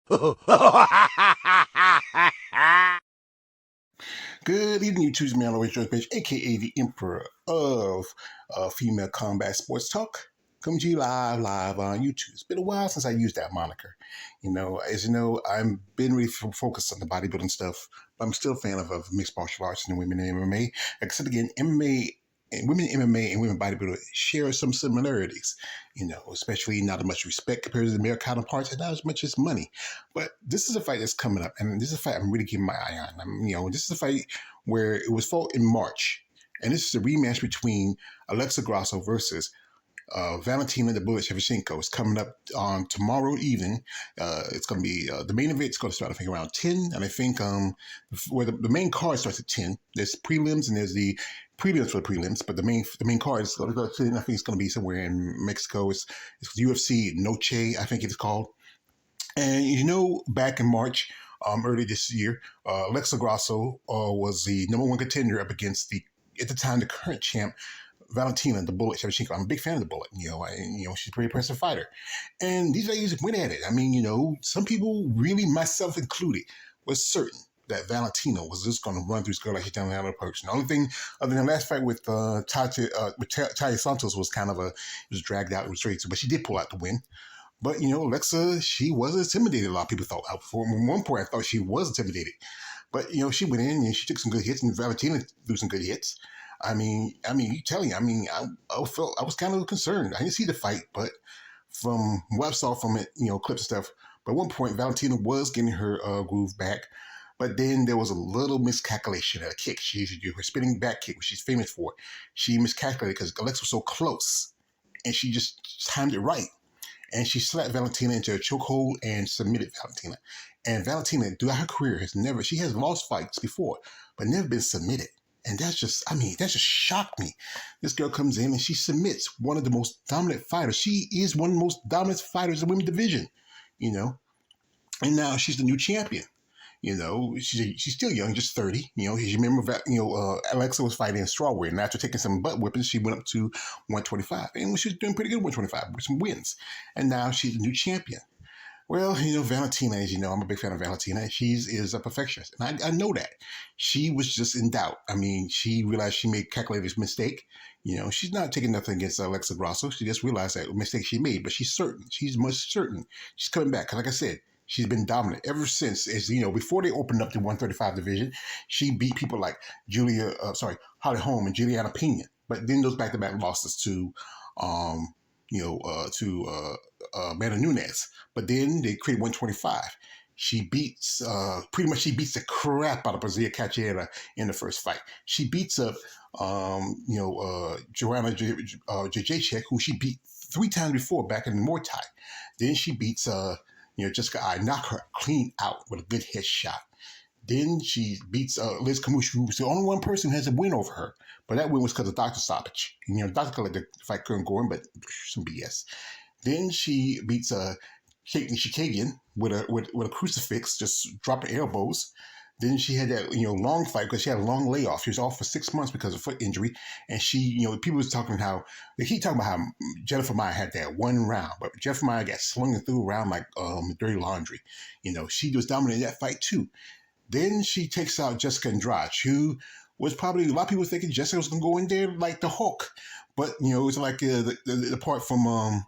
Good evening, YouTube's man, always George Page, aka the Emperor of Female Combat Sports Talk. Coming to you live on YouTube. It's been a while since I used that moniker. As you know, I've been really focused on the bodybuilding stuff, but I'm still a fan of mixed martial arts and women in MMA. Except again, MMA and women in MMA and women bodybuilding share some similarities. Especially not as much respect compared to the male counterparts, and not as much as money. But this is a fight that's coming up, and this is a fight I'm really keeping my eye on. This is a fight where it was fought in March, and this is a rematch between Alexa Grasso versus Valentina the Bullet Shevchenko. Is coming up on tomorrow evening. It's going to be the main event. It's going to start, I think, around 10, and I think where the main card starts at 10. There's prelims and there's the prelims for the prelims, but the main card is going to go to 10. I think it's going to be somewhere in Mexico. It's UFC Noche, I think it's called. And back in March, early this year, Alexa Grosso was the number one contender up against at the time, the current champ, Valentina, the Bullet Shevchenko. I'm a big fan of the Bullet. She's a pretty impressive fighter. And these ladies went at it. Some people, really myself included, was certain that Valentina was just going to run through this girl like she done another person. The only thing, other than the last fight with Taia Santos, was kind of it was dragged out, it was straight, but she did pull out the win. But, Alexa, she was intimidated. A lot of people thought. At one point, I thought she was intimidated. But, she went in and she took some good hits, and Valentina threw some good hits. You telling you, I was kind of concerned. I didn't see the fight, but from what I saw from it, clips and stuff. But at one point, Valentina was getting her groove back. But then there was a little miscalculation at a kick. She used to do her spinning back kick, which she's famous for. She miscalculated because Alexa was so close, and she just timed it right. And she slapped Valentina into a chokehold and submitted Valentina. And Valentina, throughout her career, she has lost fights before, but never been submitted. And that just shocked me. This girl comes in and she submits one of the most dominant fighters. She is one of the most dominant fighters in the women's division, And now she's the new champion. She's still young, just 30. You remember, Alexa was fighting in strawweight, and after taking some butt whippings, she went up to 125, and she was doing pretty good at 125 with some wins. And now she's the new champion. Well, Valentina, as you know, I'm a big fan of Valentina. She is a perfectionist, and I know that. She was just in doubt. She realized she made a calculated mistake. She's not taking nothing against Alexa Grosso. She just realized that mistake she made, but she's certain. She's much certain. She's coming back. 'Cause like I said, she's been dominant ever since. Before they opened up the 135 division, she beat people like Holly Holm and Juliana Pena. But then those back-to-back losses to Amanda Nunes. But then they created 125. She beats the crap out of Brazil Cachoeira in the first fight. She beats up Joanna Jacek, who she beat 3 times before back in Muay Thai. Then she beats Jessica I, knock her clean out with a good headshot. Then she beats Liz Camus, who's the only one person who has a win over her. But that win was because of doctor stoppage. The doctor let the fight couldn't go in, but some BS. Then she beats Kate Nishikagian with a crucifix, just dropping elbows. Then she had that long fight because she had a long layoff. She was off for 6 months because of foot injury, and she people was talking they keep talking about how Jennifer Maia had that one round, but Jennifer Maia got slung and threw around like dirty laundry. She was dominating that fight too. Then she takes out Jessica Andrade, who was probably a lot of people thinking Jessica was going to go in there like the Hulk, but it was like the part from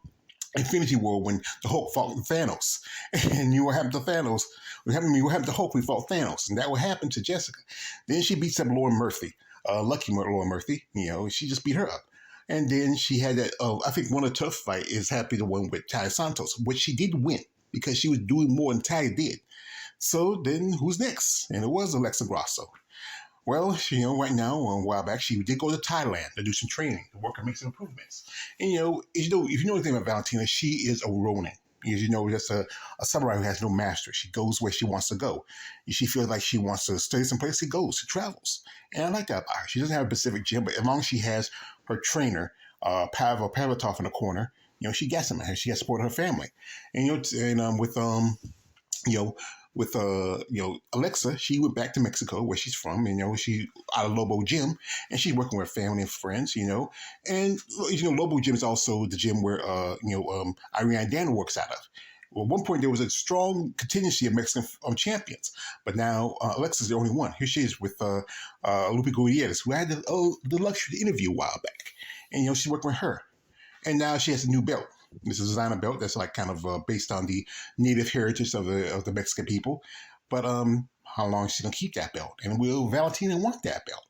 Infinity War when the Hulk fought Thanos, and what happened to Thanos? What happened to Hulk? We fought Thanos, and that would happen to Jessica. Then she beats up Lauren Murphy, lucky Lauren Murphy. She just beat her up. And then she had that. I think one of the tough fight is happy the one with Taia Santos, which she did win because she was doing more than Taia did. So then who's next? And it was Alexa Grosso. Well, right now, a while back, she did go to Thailand to do some training, to work and make some improvements. And, if you know anything about Valentina, she is a Ronin. That's a samurai who has no master. She goes where she wants to go. She feels like she wants to stay someplace, she goes, she travels. And I like that about her. She doesn't have a specific gym, but as long as she has her trainer, Pavel Pavlitov in the corner, she gets him. She has support her family. And, with Alexa, she went back to Mexico, where she's from. She out of Lobo Gym, and she's working with family and friends. And Lobo Gym is also the gym where Ariane Dana works out of. Well, at one point, there was a strong contingency of Mexican champions, but now Alexa's the only one. Here she is with Lupe Gutierrez, who I had the luxury to interview a while back. And, she's working with her. And now she has a new belt. This is a designer belt that's like kind of based on the native heritage of the Mexican people. But how long is she going to keep that belt? And will Valentina want that belt?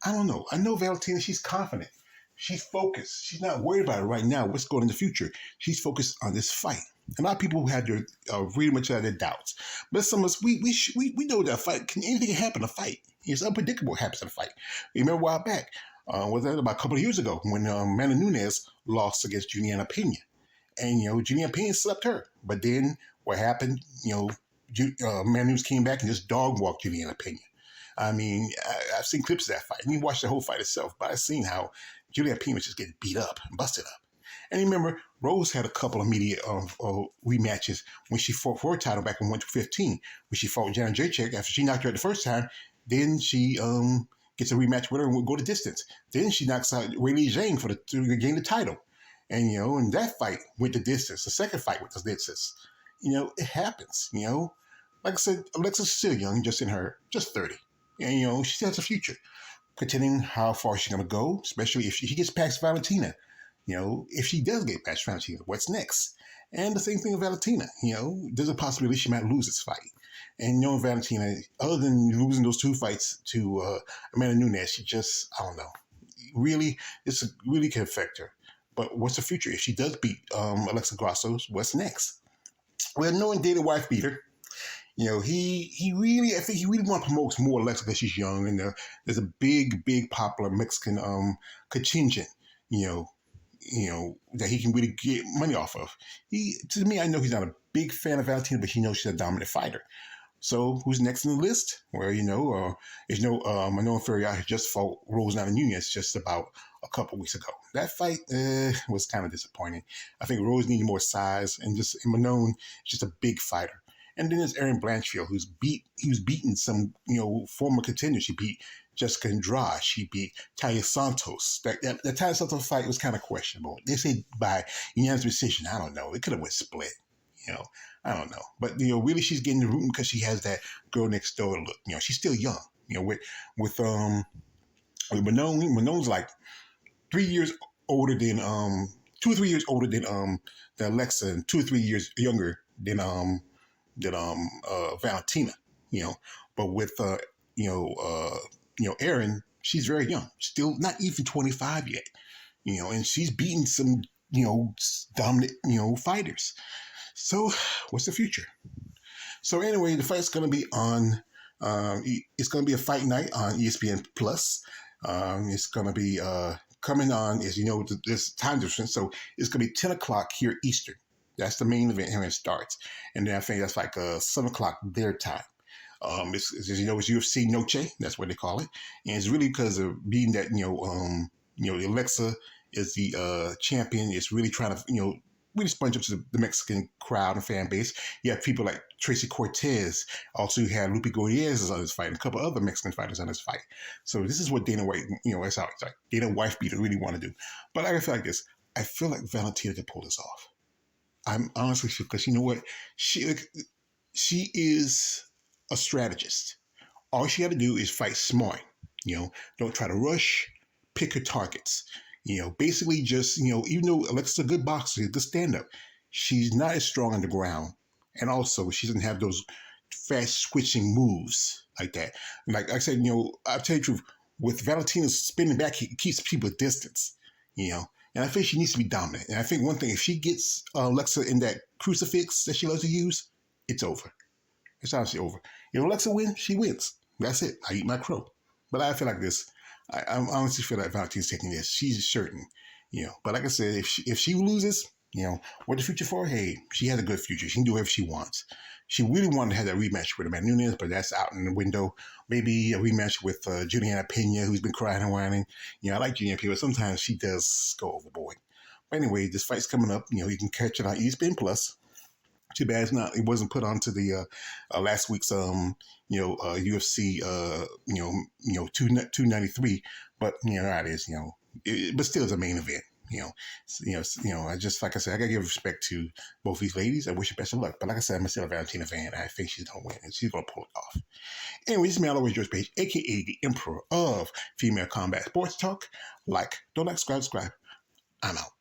I don't know. I know Valentina, she's confident. She's focused. She's not worried about it right now. What's going in the future? She's focused on this fight. A lot of people had their really much of their doubts, but some of us we know that a fight anything can happen in a fight. It's unpredictable what happens in a fight. You remember a while back, was that about a couple of years ago when Amanda Nunes lost against Juliana Pena, and Juliana Pena slept her, but then what happened? Amanda Nunes came back and just dog walked Juliana Pena. I mean, I've seen clips of that fight. I didn't watch the whole fight itself, but I've seen how Juliana Pena was just getting beat up and busted up. And remember, Rose had a couple of media rematches when she fought for her title back in 115, when she fought Jana Jacek. After she knocked her out the first time, then she gets a rematch with her and will go the distance. Then she knocks out Weili Zhang to gain the title. And, and that fight went the distance. The second fight went the distance. It happens, Like I said, Alexa's still young, just 30. And, she has a future. Contending how far she's going to go, especially if she gets past Valentina. If she does get past Valentina, what's next? And the same thing with Valentina. There's a possibility she might lose this fight. And Valentina, other than losing those two fights to Amanda Nunes, she just, I don't know. Really, this really can affect her. But what's the future? If she does beat Alexa Grasso, what's next? Well, knowing Dana White beat her, he really, I think he really want to promote more Alexa because she's young, and there's a big popular Mexican contingent, that he can really get money off of. To me, I know he's not a big fan of Valentina, but he knows she's a dominant fighter. So who's next on the list? Well, Manuel Ferreira just fought Rose Namajunas just about a couple weeks ago. That fight was kind of disappointing. I think Rose needed more size, and Manon is just a big fighter. And then there's Erin Blanchfield, he was beating some, former contenders. She beat Jessica Andrade. She beat Talia Santos. That Talia Santos fight was kind of questionable. They say by unanimous decision. I don't know. It could have went split. I don't know. But, really she's getting the root because she has that girl next door look. She's still young. With Manon's like 3 years older than 2 or 3 years older than Alexa, and 2 or 3 years younger than Valentina, but with Erin, she's very young, still not even 25 yet, and she's beating some dominant fighters. So what's the future? So anyway, the fight's going to be on. It's going to be a fight night on ESPN Plus. It's going to be coming on, as there's time difference, so it's going to be 10 o'clock here Eastern. That's the main event when it starts. And then I think that's like 7 o'clock their time. It's UFC Noche, that's what they call it. And it's really because of being that, Alexa is the champion. It's really trying to, really sponge up to the Mexican crowd and fan base. You have people like Tracy Cortez. Also, you had Lupe Gutierrez on this fight and a couple other Mexican fighters on this fight. So this is what Dana White, that's how it's like Dana White beater really want to do. But I feel like this. I feel like Valentina can pull this off. I'm honestly sure, because you know what? She is a strategist. All she got to do is fight smart. Don't try to rush, pick her targets. Basically just, even though Alexa's a good boxer, a good stand-up, she's not as strong on the ground. And also, she doesn't have those fast switching moves like that. Like I said, I'll tell you the truth, with Valentina spinning back, it keeps people at distance, And I think she needs to be dominant. And I think one thing, if she gets Alexa in that crucifix that she loves to use, it's over. It's honestly over. If Alexa wins, she wins. That's it. I eat my crow. But I feel like this. I honestly feel like Valentina's taking this. She's certain, But like I said, if she loses, what the future for? Hey, she has a good future. She can do whatever she wants. She really wanted to have that rematch with Amanda Nunes, but that's out in the window. Maybe a rematch with Juliana Pena, who's been crying and whining. I like Juliana Pena, but sometimes she does go overboard. But anyway, this fight's coming up. You can catch it on ESPN Plus. Too bad it wasn't put onto the last week's UFC 293. But how it is, but still it's a main event. I just like I said, I gotta give respect to both these ladies. I wish her best of luck. But like I said, I'm still a Valentina fan. I think she's gonna win, and she's gonna pull it off. Anyway, this is me, always George Page, aka the Emperor of Female Combat Sports Talk. Don't like, subscribe. I'm out.